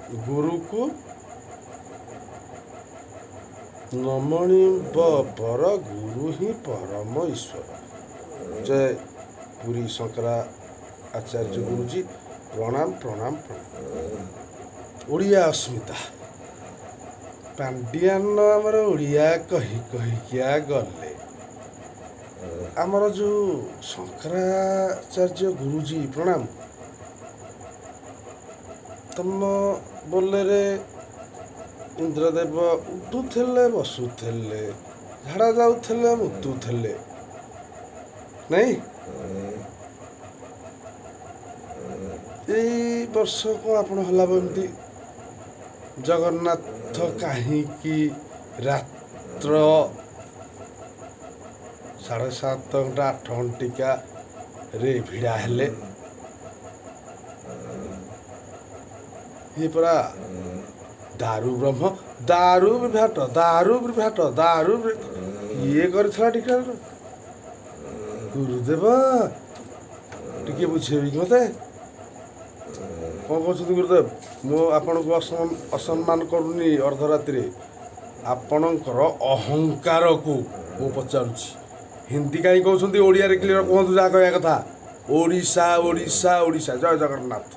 गुरु को नमणिब पर गुरु ही परम ईश्वर। जय पुरी शंकरा आचार्य गुरुजी। प्रणाम प्रणाम प्रणाम। ओडिया अस्मिता पांडियान आमर ओडिया कही कहिकिया गले आमर जो शंकराचार्य गुरुजी प्रणाम। तम बोलेरे इंद्रदेव उठुले बसुले झाड़ा जाऊले मुतुले नहीं यही वर्ष को आपण हला बमती जगन्नाथ कहीं रात्र 7:30 घंटा 8 घंटिका रे भिड़ा हेले ये परा दारू ब्रह्म दारू विभ्राट ये कर गुरुदेव टिके बुझेबी कि मते कौन कहते गुरुदेव मु आपण को असम्मान करूनी अर्धरात्रि आपणकर अहंकार को मु पचारुछि हिंदी कहीं कहते ओडिया क्लियर कहतु जहाँ कह कथा ओडिशा ओडिशा ओडिशा। जय जगन्नाथ।